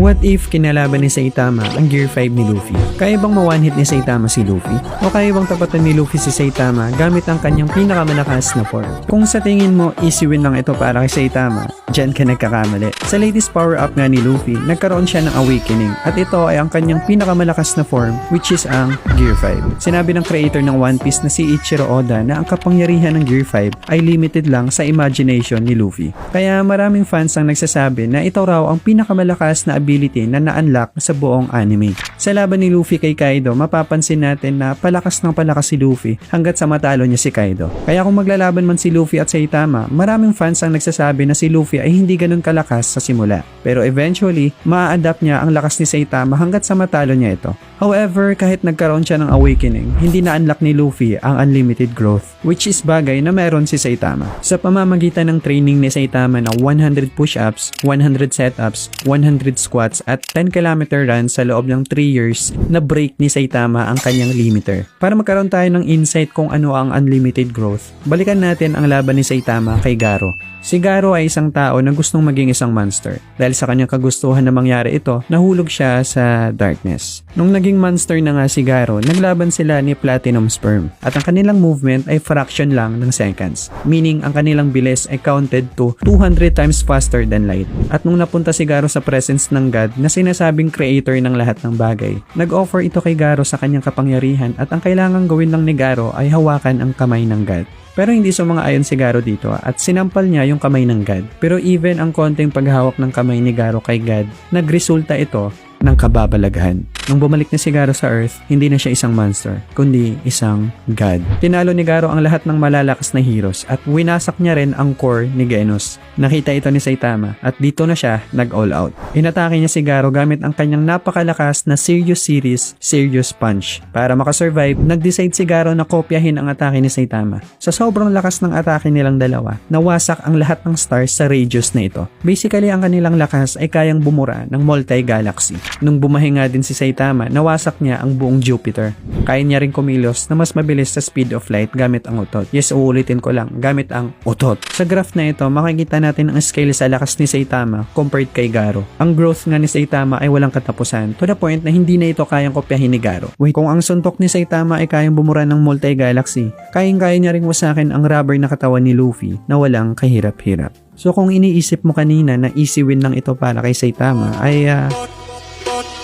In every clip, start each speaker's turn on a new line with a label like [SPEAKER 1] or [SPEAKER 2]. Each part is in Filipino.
[SPEAKER 1] What if kinalaban ni Saitama ang Gear 5 ni Luffy? Kaya bang ma-one-hit ni Saitama si Luffy? O kaya bang tapatan ni Luffy si Saitama gamit ang kanyang pinakamalakas na form? Kung sa tingin mo easy win lang ito para kay Saitama, dyan ka nagkakamali. Sa latest power-up nga ni Luffy, nagkaroon siya ng awakening at ito ay ang kanyang pinakamalakas na form which is ang Gear 5. Sinabi ng creator ng One Piece na si Ichiro Oda na ang kapangyarihan ng Gear 5 ay limited lang sa imagination ni Luffy. Kaya maraming fans ang nagsasabi na ito raw ang pinakamalakas na ability na na-unlock sa buong anime. Sa laban ni Luffy kay Kaido, mapapansin natin na palakas ng palakas si Luffy hanggat sa matalo niya si Kaido. Kaya kung maglalaban man si Luffy at Saitama, maraming fans ang nagsasabi na si Luffy ay hindi ganun kalakas sa simula. Pero eventually, maa-adapt niya ang lakas ni Saitama hanggat sa matalo niya ito. However, kahit nagkaroon siya ng awakening, hindi na-unlock ni Luffy ang unlimited growth, which is bagay na meron si Saitama. Sa pamamagitan ng training ni Saitama na 100 push-ups, 100 set-ups, 100 squats at 10km run sa loob ng 3 years, na-break ni Saitama ang kanyang limiter. Para magkaroon tayo ng insight kung ano ang unlimited growth, balikan natin ang laban ni Saitama kay Garo. Si Garo ay isang tao na gustong maging isang monster. Dahil sa kanyang kagustuhan na mangyari ito, nahulog siya sa darkness. Nung naging monster na nga si Garo, naglaban sila ni Platinum Sperm. At ang kanilang movement ay fraction lang ng seconds. Meaning, ang kanilang bilis ay counted to 200 times faster than light. At nung napunta si Garo sa presence ng God na sinasabing creator ng lahat ng bagay, nag-offer ito kay Garo sa kanyang kapangyarihan at ang kailangang gawin lang ni Garo ay hawakan ang kamay ng God. Pero hindi sumang-ayon si Garo dito at sinampal niya yung kamay ng God. Pero even ang konting paghawak ng kamay ni Garo kay God, nagresulta ito ng kababalaghan. Nung bumalik na si Garo sa Earth, hindi na siya isang monster, kundi isang God. Tinalo ni Garo ang lahat ng malalakas na heroes at winasak niya rin ang core ni Genos. Nakita ito ni Saitama at dito na siya nag-all out. Inatake niya si Garo gamit ang kanyang napakalakas na Serious Series, Serious Punch. Para makasurvive, nag-decide si Garo na kopyahin ang atake ni Saitama. Sa sobrang lakas ng atake nilang dalawa, nawasak ang lahat ng stars sa radius na ito. Basically, ang kanilang lakas ay kayang bumura ng multi-galaxy. Nung bumahinga din si Saitama, nawasak niya ang buong Jupiter. Kaya niya rin kumilos na mas mabilis sa speed of light gamit ang utot. Yes, uulitin ko lang, gamit ang utot. Sa graph na ito, makikita natin ang scale sa lakas ni Saitama compared kay Garo. Ang growth nga ni Saitama ay walang katapusan to the point na hindi na ito kayang kopyahin ni Garo. Wait, kung ang suntok ni Saitama ay kayang bumura ng multi-galaxy, kayang-kaya niya rin wasakin ang rubber na katawan ni Luffy na walang kahirap-hirap. So kung iniisip mo kanina na easy win lang ito para kay Saitama, ay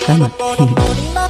[SPEAKER 1] tama.